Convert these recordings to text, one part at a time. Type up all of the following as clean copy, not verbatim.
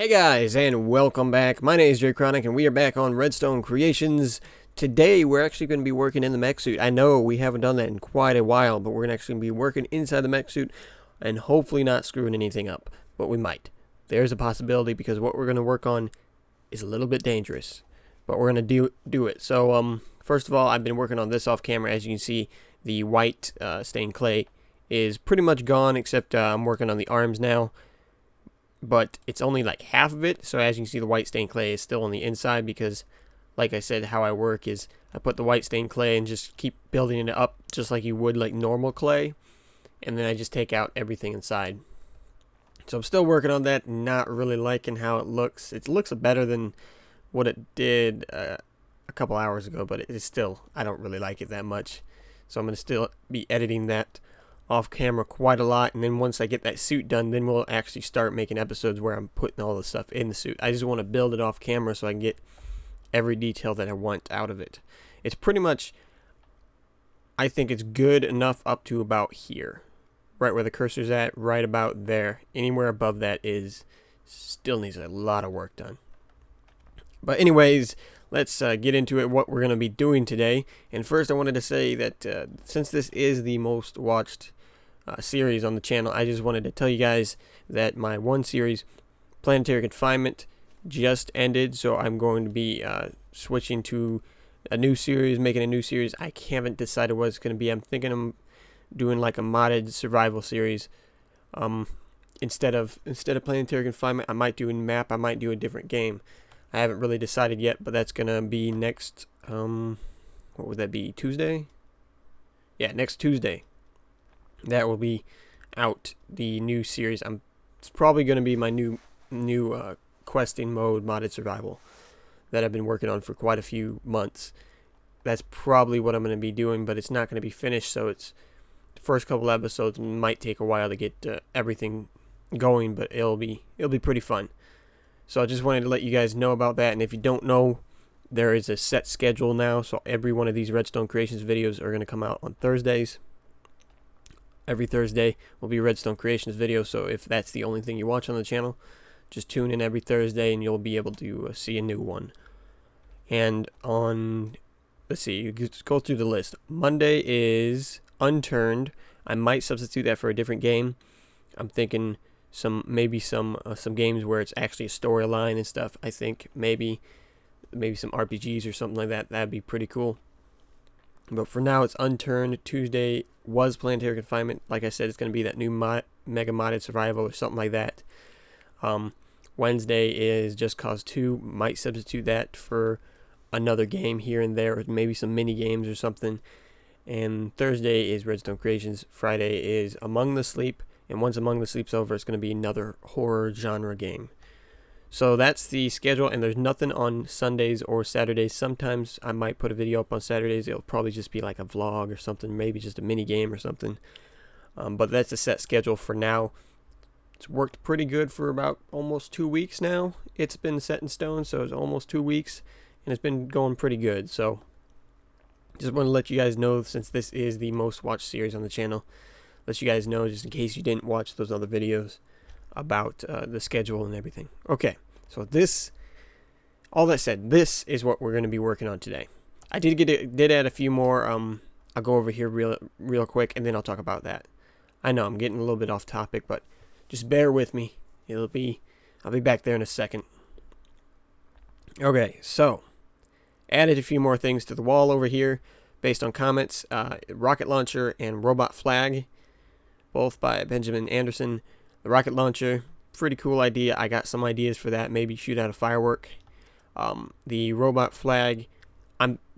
Hey guys, and welcome back. My name is Jay Chronic, and we are back on Redstone Creations. Today, we're actually going to be working in the mech suit. I know we haven't done that in quite a while, but we're actually going to be working inside the mech suit and hopefully not screwing anything up. But we might. There's a possibility because what we're going to work on is a little bit dangerous. But we're going to do it. So, first of all, I've been working on this off camera. As you can see, the white stained clay is pretty much gone, except I'm working on the arms now. But it's only like half of it, so as you can see, the white stained clay is still on the inside because, like I said, how I work is I put the white stained clay and just keep building it up just like you would like normal clay, and then I just take out everything inside. So I'm still working on that, not really liking how it looks. It looks better than what it did a couple hours ago, but it is still, I don't really like it that much. So I'm going to still be editing that off camera quite a lot, and then once I get that suit done, then we'll actually start making episodes where I'm putting all the stuff in the suit. I just want to build it off camera so I can get every detail that I want out of it. It's pretty much, I think it's good enough up to about here, right where the cursor's at, right about there. Anywhere above that is still needs a lot of work done. But anyways, let's get into it, what we're going to be doing today. And first I wanted to say that since this is the most watched series on the channel, I just wanted to tell you guys that my one series, Planetary Confinement, just ended. So I'm going to be switching to a new series, making a new series. I haven't decided what it's going to be. I'm thinking I'm doing like a modded survival series. Instead of Planetary Confinement, I might do a map. I might do a different game. I haven't really decided yet, but that's gonna be next, what would that be, Tuesday? Yeah, next Tuesday. That will be out, the new series. It's probably gonna be my new questing mode, modded survival, that I've been working on for quite a few months. That's probably what I'm gonna be doing, but it's not gonna be finished, so it's, the first couple episodes might take a while to get everything going, but it'll be pretty fun. So I just wanted to let you guys know about that, and if you don't know, there is a set schedule now, so every one of these Redstone Creations videos are going to come out on Thursdays. Every Thursday will be a Redstone Creations video, so if that's the only thing you watch on the channel, just tune in every Thursday and you'll be able to see a new one. And on, let's see, you just go through the list. Monday is Unturned. I might substitute that for a different game. I'm thinking maybe some games where it's actually a storyline and stuff. I think maybe some RPGs or something like that. That'd be pretty cool. But for now, it's Unturned. Tuesday was Planetary Confinement. Like I said, it's going to be that new mega modded survival or something like that. Wednesday is Just Cause 2. Might substitute that for another game here and there, or maybe some mini games or something. And Thursday is Redstone Creations. Friday is Among the Sleep. And once Among the Sleep's over, it's going to be another horror genre game. So that's the schedule, and there's nothing on Sundays or Saturdays. Sometimes I might put a video up on Saturdays. It'll probably just be like a vlog or something, maybe just a mini game or something. But that's a set schedule for now. It's worked pretty good for about almost 2 weeks now. It's been set in stone, so it's almost 2 weeks, and it's been going pretty good. So just want to let you guys know, since this is the most watched series on the channel, let you guys know, just in case you didn't watch those other videos, about the schedule and everything. Okay, so all that said, this is what we're going to be working on today. I did add a few more. I'll go over here real quick, and then I'll talk about that. I know I'm getting a little bit off topic, but just bear with me. I'll be back there in a second. Okay, so added a few more things to the wall over here based on comments. Rocket launcher and robot flag, both by Benjamin Anderson. The rocket launcher, pretty cool idea. I got some ideas for that. Maybe shoot out a firework. The robot flag,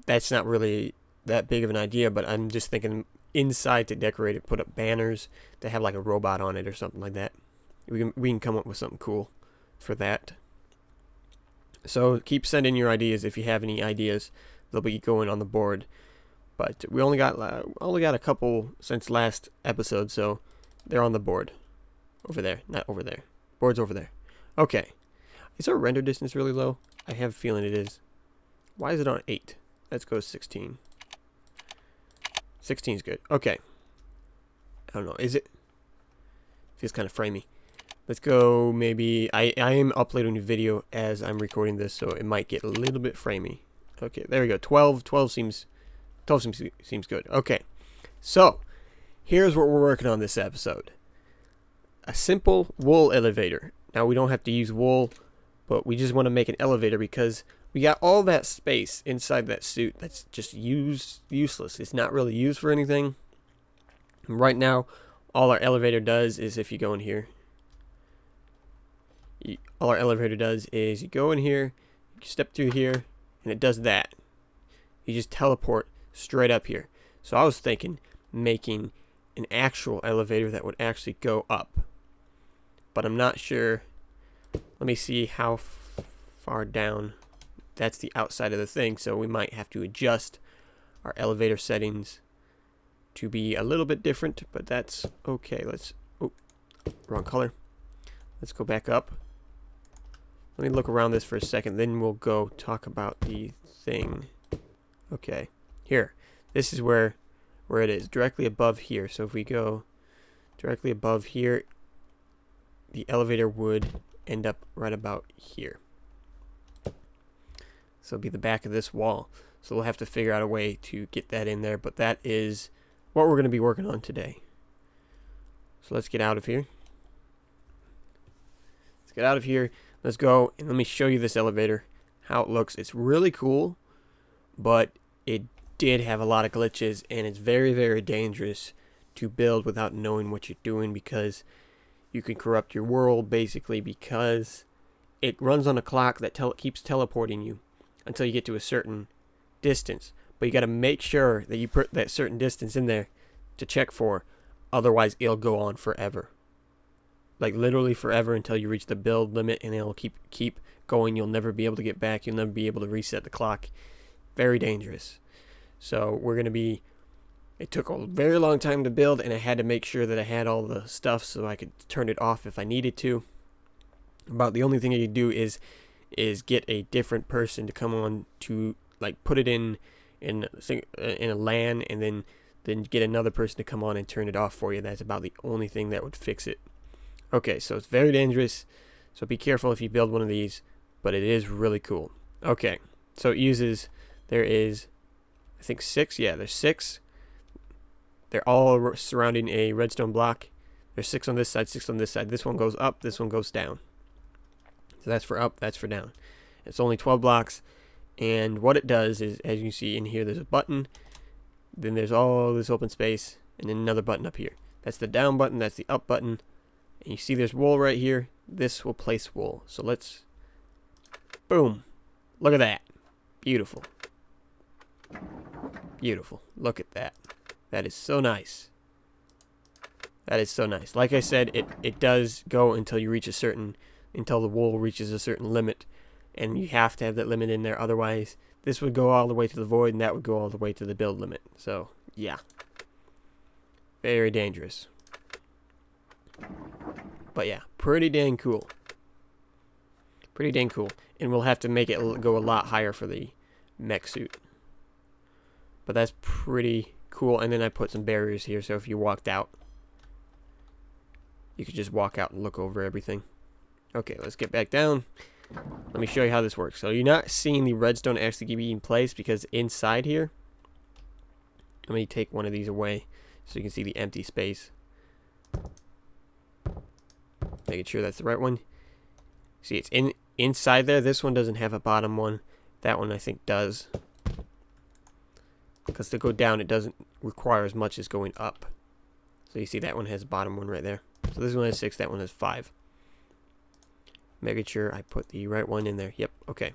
that's not really that big of an idea, but I'm just thinking inside to decorate it, put up banners that have like a robot on it or something like that. We can come up with something cool for that. So keep sending your ideas if you have any ideas. They'll be going on the board. But we only got a couple since last episode, so they're on the board. Over there, not over there. Board's over there. Okay. Is our render distance really low? I have a feeling it is. Why is it on 8? Let's go 16. 16 is good. Okay. I don't know. Is it? Feels kind of framey. Let's go maybe, I am uploading a video as I'm recording this, so it might get a little bit framey. Okay, there we go. 12 seems good. Okay, so here's what we're working on this episode. A simple wool elevator. Now, we don't have to use wool, but we just want to make an elevator because we got all that space inside that suit that's just useless. It's not really used for anything. And right now, all our elevator does is, if you go in here, all our elevator does is you go in here, you step through here, and it does that. You just teleport straight up here. So I was thinking making an actual elevator that would actually go up, but I'm not sure. Let me see how far down. That's the outside of the thing, so we might have to adjust our elevator settings to be a little bit different, but that's okay. Let's, oh, wrong color. Let's go back up. Let me look around this for a second, then we'll go talk about the thing. Okay, here. This is where it is, directly above here. So if we go directly above here, the elevator would end up right about here. So it'll be the back of this wall. So we'll have to figure out a way to get that in there, but that is what we're going to be working on today. So let's get out of here. Let's get out of here. Let's go, and let me show you this elevator, how it looks. It's really cool, but it did have a lot of glitches, and it's very, very dangerous to build without knowing what you're doing, because you can corrupt your world, basically, because it runs on a clock that keeps teleporting you until you get to a certain distance. But you got to make sure that you put that certain distance in there to check for, otherwise it'll go on forever. Like literally forever until you reach the build limit, and it'll keep going. You'll never be able to get back. You'll never be able to reset the clock. Very dangerous. So we're going to be, it took a very long time to build, and I had to make sure that I had all the stuff so I could turn it off if I needed to. About the only thing I could do is get a different person to come on to like put it in a LAN, and then get another person to come on and turn it off for you. That's about the only thing that would fix it. Okay, so it's very dangerous, so be careful if you build one of these, but it is really cool. Okay, so it uses, there is, I think 6, yeah, there's 6. They're all surrounding a redstone block. There's 6 on this side, 6 on this side. This one goes up, this one goes down. So that's for up, that's for down. It's only 12 blocks, and what it does is, as you see in here, there's a button, then there's all this open space, and then another button up here. That's the down button, that's the up button. And you see there's wool right here. This will place wool. So let's, boom. Look at that. Beautiful. Beautiful. Look at that. That is so nice. That is so nice. Like I said, it does go until you reach until the wool reaches a certain limit. And you have to have that limit in there. Otherwise, this would go all the way to the void, and that would go all the way to the build limit. So, yeah. Very dangerous. But yeah, pretty dang cool. Pretty dang cool. And we'll have to make it go a lot higher for the mech suit. But that's pretty cool. And then I put some barriers here, so if you walked out, you could just walk out and look over everything. Okay, let's get back down. Let me show you how this works. So you're not seeing the redstone actually be in place, because inside here, let me take one of these away so you can see the empty space. Making sure that's the right one. See, it's inside there. This one doesn't have a bottom one. That one I think does. Because to go down, it doesn't require as much as going up. So you see that one has a bottom one right there. So this one has 6, that one has 5. Making sure I put the right one in there. Yep, okay.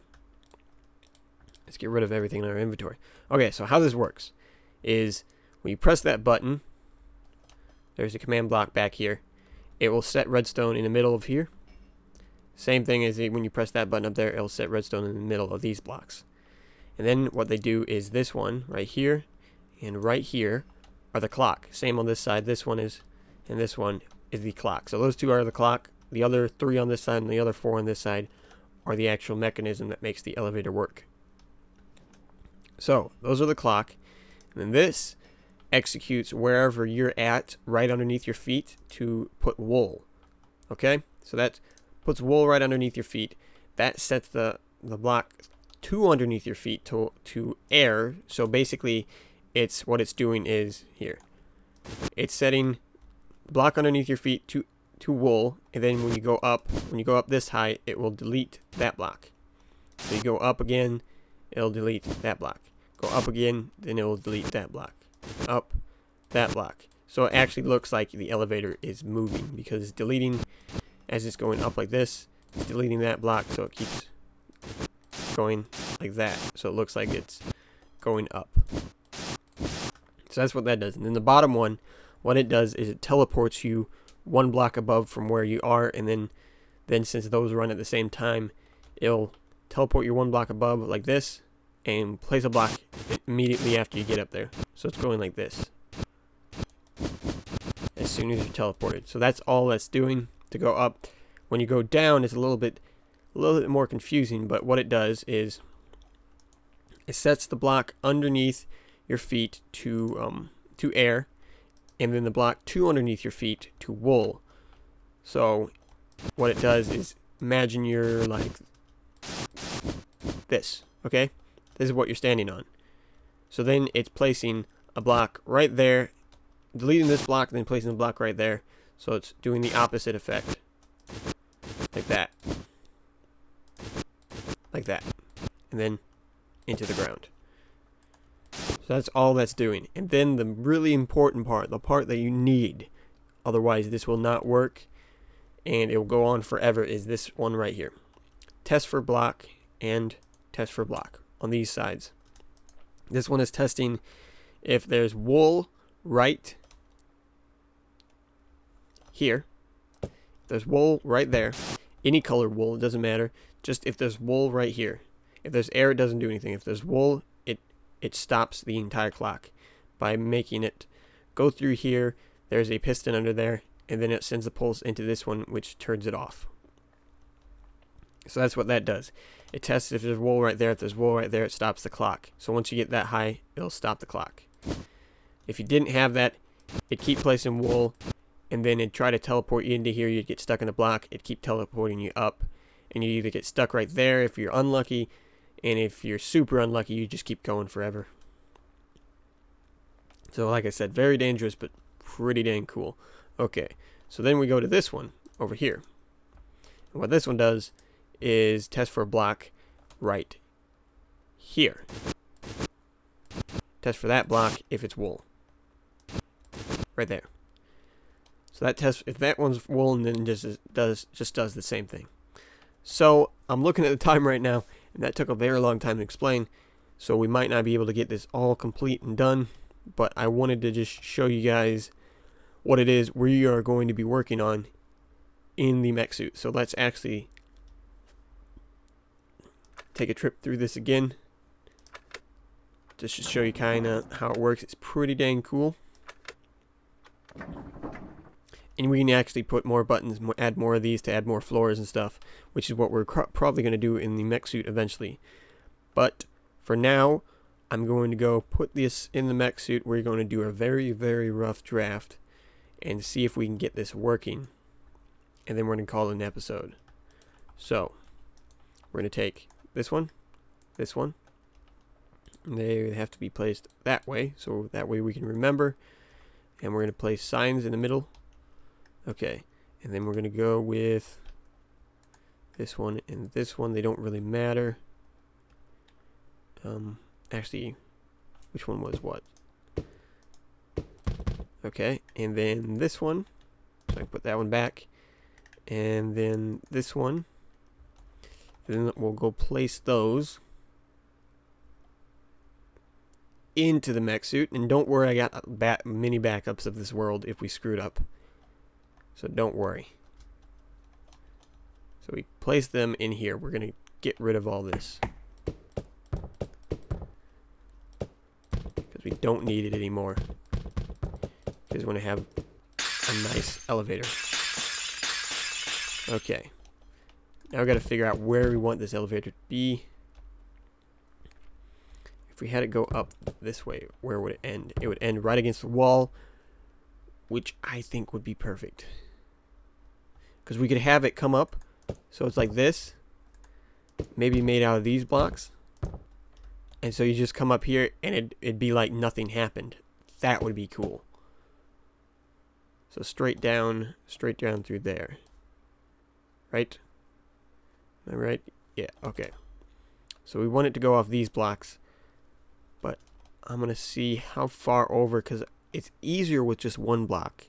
Let's get rid of everything in our inventory. Okay, so how this works is when you press that button, there's a command block back here. It will set redstone in the middle of here. Same thing as when you press that button up there, it'll set redstone in the middle of these blocks. And then what they do is this one right here and right here are the clock. Same on this side. This one is, and this one is the clock. So those two are the clock. The other 3 on this side and the other 4 on this side are the actual mechanism that makes the elevator work. So those are the clock. And then this executes wherever you're at, right underneath your feet, to put wool. Okay? So that puts wool right underneath your feet. That sets the block to underneath your feet to air. So basically, it's what it's doing is here. It's setting the block underneath your feet to wool, and then when you go up this high, it will delete that block. So you go up again, it'll delete that block. Go up again, then it will delete that block. Up, that block. So it actually looks like the elevator is moving because it's deleting as it's going up like this. It's deleting that block, so it keeps going like that. So it looks like it's going up. So that's what that does. And then the bottom one, what it does is it teleports you one block above from where you are, and then since those run at the same time, it'll teleport you one block above like this and place a block immediately after you get up there. So it's going like this as soon as you're teleported. So that's all that's doing to go up. When you go down, it's a little bit more confusing, but what it does is it sets the block underneath your feet to air, and then the block to underneath your feet to wool. So what it does is, imagine you're like this, okay? This is what you're standing on. So then it's placing a block right there, deleting this block, and then placing the block right there. So it's doing the opposite effect. Like that. Like that. And then into the ground. So that's all that's doing. And then the really important part, the part that you need, otherwise this will not work and it will go on forever, is this one right here. Test for block and test for block on these sides. This one is testing if there's wool right here. If there's wool right there. Any color wool, it doesn't matter. Just if there's wool right here. If there's air, it doesn't do anything. If there's wool, it stops the entire clock by making it go through here. There's a piston under there, and then it sends a pulse into this one, which turns it off. So that's what that does. It tests if there's wool right there. If there's wool right there, it stops the clock. So once you get that high, it'll stop the clock. If you didn't have that, it'd keep placing wool, and then it'd try to teleport you into here. You'd get stuck in a block. It'd keep teleporting you up, and you either get stuck right there if you're unlucky, and if you're super unlucky, you just keep going forever. So like I said, very dangerous, but pretty dang cool. Okay, so then we go to this one over here. And what this one does is test for a block right here. Test for that block if it's wool. Right there. So that tests if that one's wool, and then just does the same thing. So I'm looking at the time right now, and that took a very long time to explain, so we might not be able to get this all complete and done, but I wanted to just show you guys what it is we are going to be working on in the mech suit. So let's actually take a trip through this again, just to show you kind of how it works. It's pretty dang cool. And we can actually put more buttons, add more of these to add more floors and stuff, which is what we're probably going to do in the mech suit eventually. But for now, I'm going to go put this in the mech suit. We're going to do a very, very rough draft and see if we can get this working. And then we're going to call it an episode. So, we're going to take this one. And they have to be placed that way, so that way we can remember. And we're going to place signs in the middle. Okay, and then we're going to go with this one and this one. They don't really matter. Actually, which one was what? Okay, and then this one. So I put that one back. And then this one. Then we'll go place those into the mech suit. And don't worry, I got mini backups of this world if we screwed up. So don't worry. So we place them in here. We're going to get rid of all this, because we don't need it anymore. Because we want to have a nice elevator. Okay. Now we got to figure out where we want this elevator to be. If we had it go up this way, where would it end? It would end right against the wall, which I think would be perfect. because we could have it come up so it's like this, maybe made out of these blocks, and so you just come up here and it'd be like nothing happened. That would be cool. So straight down through there, right? Am I right? Yeah, okay. So we want it to go off these blocks, but I'm gonna see how far over, because it's easier with just one block.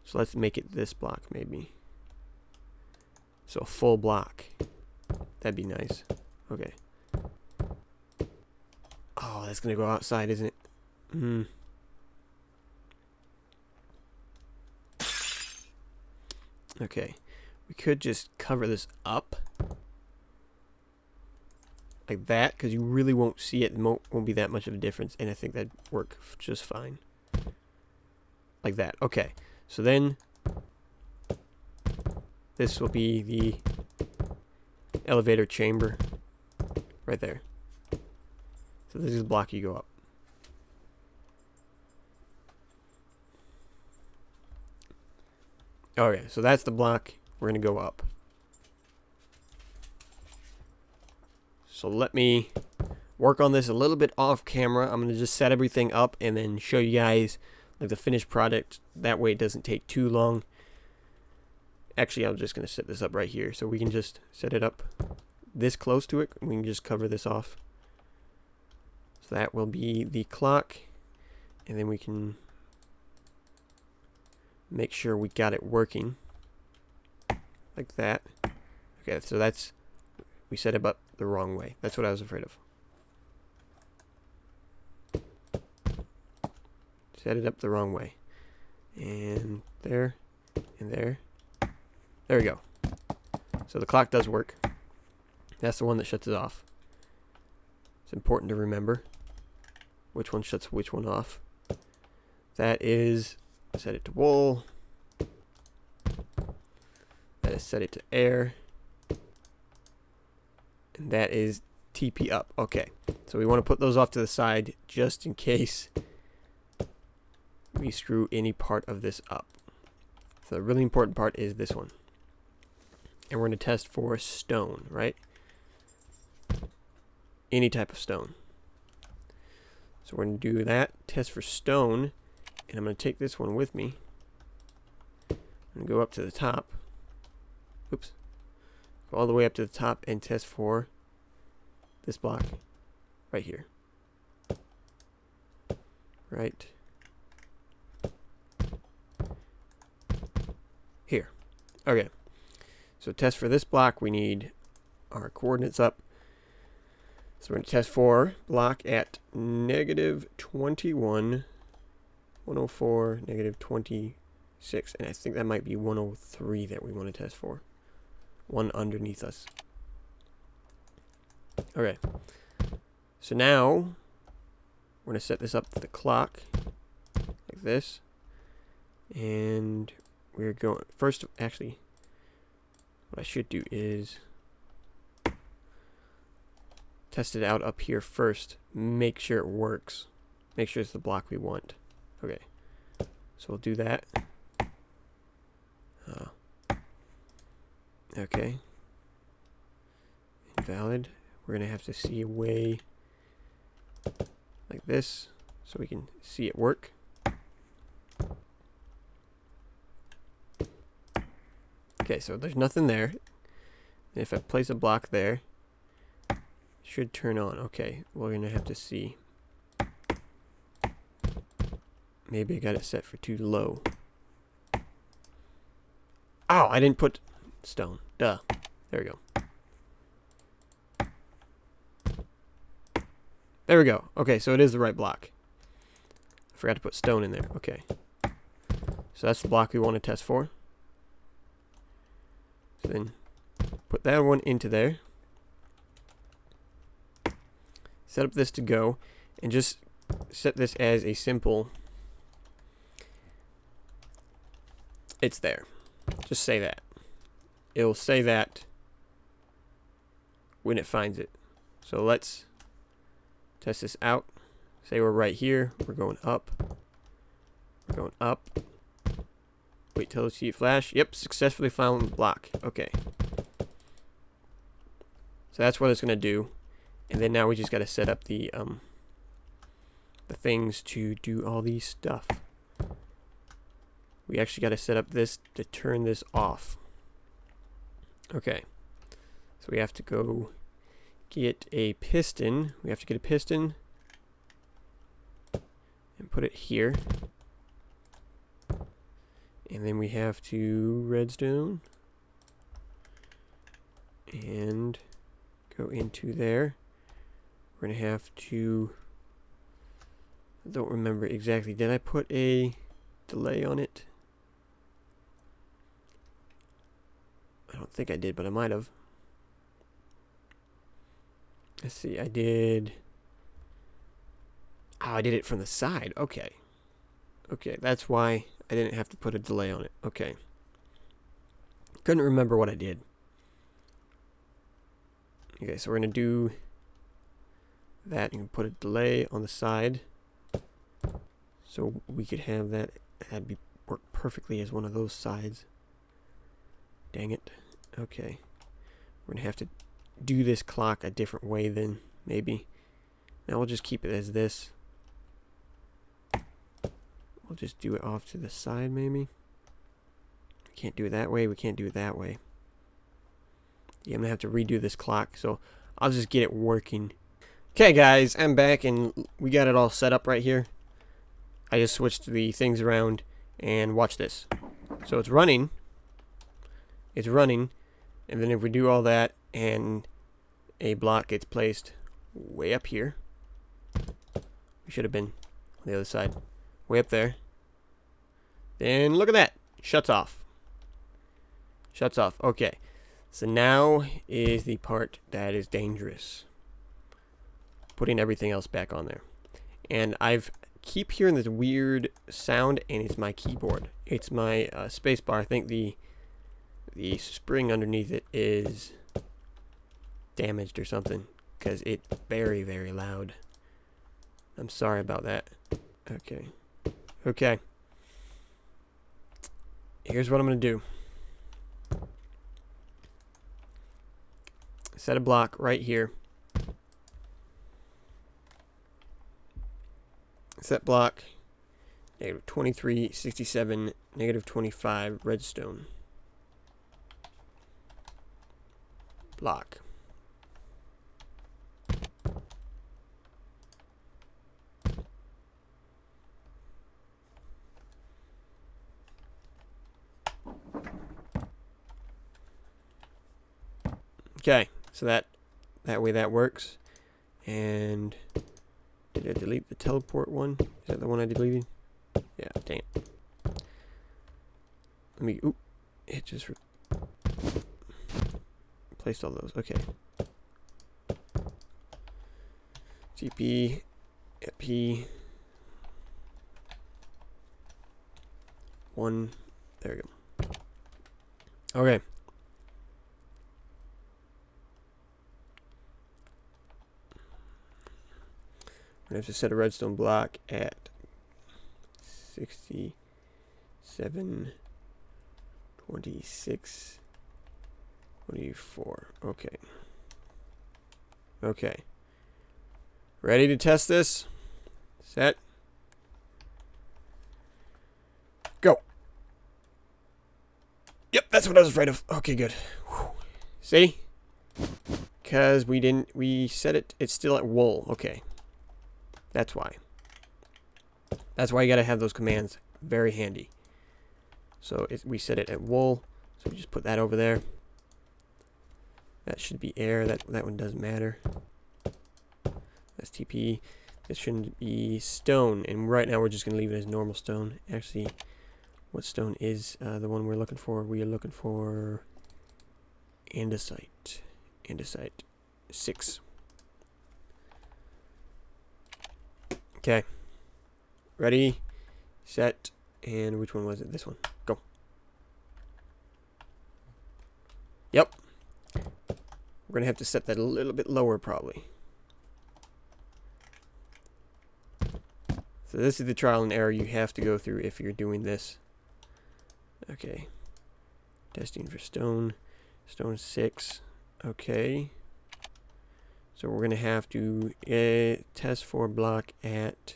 So let's make it this block maybe. So a full block. That'd be nice. Okay. Oh, that's gonna go outside, isn't it? Okay. We could just cover this up like that, because you really won't see it. Won't be that much of a difference, and I think that'd work just fine. Like that. Okay. So then this will be the elevator chamber right there. So this is the block you go up. Okay, so that's the block we're going to go up. So let me work on this a little bit off camera. I'm going to just set everything up and then show you guys like the finished product. That way it doesn't take too long. Actually, I'm just going to set this up right here so we can just set it up this close to it. We can just cover this off. So that will be the clock, and then we can make sure we got it working like that. Okay, so that's, we set it up the wrong way. That's what I was afraid of. Set it up the wrong way. And there, and there. There we go. So the clock does work. That's the one that shuts it off. It's important to remember which one shuts which one off. That is, set it to wool. That is set it to air. And that is TP up. Okay, so we want to put those off to the side just in case we screw any part of this up. So the really important part is this one. And we're going to test for stone, right? Any type of stone. So we're going to do that, test for stone, and I'm going to take this one with me. I'm going to go up to the top. Oops. Go all the way up to the top and test for this block right here. Right here. Okay. So test for this block, we need our coordinates up. So we're going to test for block at -21, 104, -26, and I think that might be 103 that we want to test for. One underneath us. Okay. So now we're going to set this up to the clock like this. And we're going, first, actually, what I should do is test it out up here first. Make sure it works. Make sure it's the block we want. Okay. So we'll do that. Okay. Invalid. We're going to have to see a way like this so we can see it work. Okay, so there's nothing there. And if I place a block there, it should turn on. Okay, we're going to have to see. Maybe I got it set for too low. Oh, I didn't put stone. Duh. There we go. There we go. Okay, so it is the right block. I forgot to put stone in there. Okay. So that's the block we want to test for. So then put that one into there. Set up this to go. And just set this as a simple... It's there. Just say that. It'll say that when it finds it. So let's test this out. Say we're right here. We're going up. We're going up. Wait till you see it flash. Yep, successfully found block. Okay. So that's what it's going to do. And then now we just got to set up the things to do all these stuff. We actually got to set up this to turn this off. Okay. So we have to go get a piston. We have to get a piston and put it here. And then we have to redstone and go into there. We're going to have to, I don't remember exactly. Did I put a delay on it? I don't think I did, but I might have. Let's see, I did. Oh, I did it from the side. Okay. Okay, that's why I didn't have to put a delay on it. Okay. Couldn't remember what I did. Okay, so we're going to do that and put a delay on the side. So we could have that. That'd be work perfectly as one of those sides. Dang it. Okay. We're going to have to do this clock a different way then, maybe. Now we'll just keep it as this. We'll just do it off to the side, maybe. We can't do it that way. We can't do it that way. Yeah, I'm going to have to redo this clock, so I'll just get it working. Okay, guys, I'm back, and we got it all set up right here. I just switched the things around, and watch this. So it's running. It's running, and then if we do all that, and a block gets placed way up here. We should have been on the other side. Way up there. Then look at that. Shuts off. Shuts off. Okay. So now is the part that is dangerous. Putting everything else back on there. And I've keep hearing this weird sound, and it's my keyboard. It's my space bar. I think the spring underneath it is damaged or something, because it's very, very loud. I'm sorry about that. Okay. Okay. Here's what I'm going to do. Set a block right here. Set block. Negative 23, 67, negative 25, redstone. Block. Okay, so that way that works. And did I delete the teleport one? Is that the one I deleted? Yeah, dang it. Let me, oop, it just replaced all those. Okay. TP, P, 1, there we go. Okay. We're going to have to set a redstone block at 67, 26, 24. Okay. Okay. Ready to test this? Set. Go. Yep, that's what I was afraid of. Okay, good. Whew. See? Because we set it, it's still at wool. Okay. That's why. That's why you gotta have those commands very handy. So we set it at wool. So we just put that over there. That should be air. That one doesn't matter. That's TP. This shouldn't be stone. And right now we're just gonna leave it as normal stone. Actually, what stone is the one we're looking for? We are looking for andesite. Andesite 6. Okay. Ready, set, and which one was it? This one. Go. Yep. We're going to have to set that a little bit lower probably. So this is the trial and error you have to go through if you're doing this. Okay. Testing for stone. Stone 6. Okay. So we're going to have to test for block at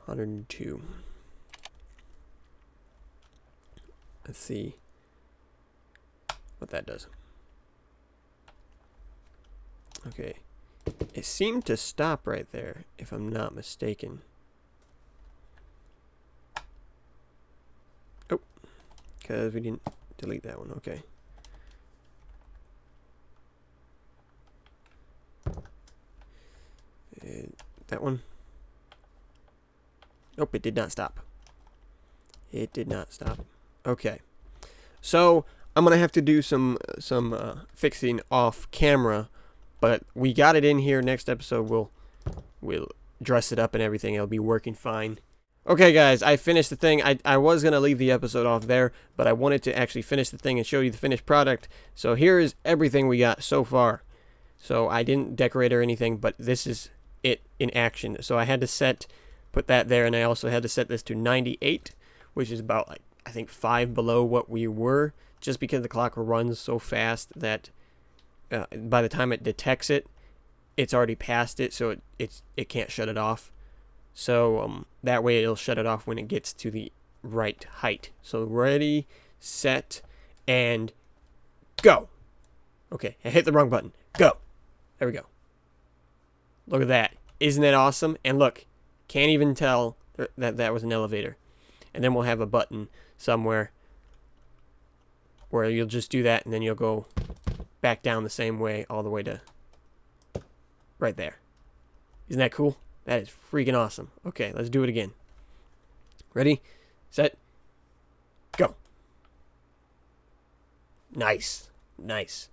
102. Let's see what that does. Okay. It seemed to stop right there, if I'm not mistaken. Oh, because we didn't delete that one. Okay. That one. Nope, it did not stop. It did not stop. Okay. So I'm gonna have to do some fixing off camera, but we got it in here. Next episode we'll dress it up and everything. It'll be working fine. Okay, guys, I finished the thing. I was gonna leave the episode off there, but I wanted to actually finish the thing and show you the finished product. So here is everything we got so far. So I didn't decorate or anything, but this is it in action. So I had to put that there, and I also had to set this to 98, which is about, like, I think 5 below what we were, just because the clock runs so fast that by the time it detects it, it's already past it, so it can't shut it off. So that way it'll shut it off when it gets to the right height. So ready, set, and go. Okay, I hit the wrong button. Go. There we go. Look at that. Isn't that awesome? And look, can't even tell that that was an elevator. And then we'll have a button somewhere where you'll just do that, and then you'll go back down the same way all the way to right there. Isn't that cool? That is freaking awesome. Okay, let's do it again. Ready, set, go. Nice. Nice.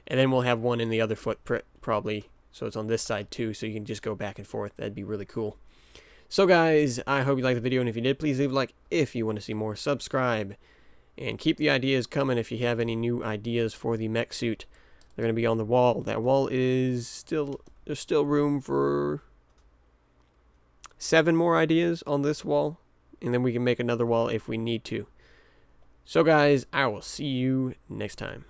And then we'll have one in the other foot probably, so it's on this side too, so you can just go back and forth. That'd be really cool. So guys, I hope you liked the video, and if you did, please leave a like. If you want to see more, subscribe. And keep the ideas coming if you have any new ideas for the mech suit. They're going to be on the wall. That wall is still, there's still room for 7 more ideas on this wall. And then we can make another wall if we need to. So guys, I will see you next time.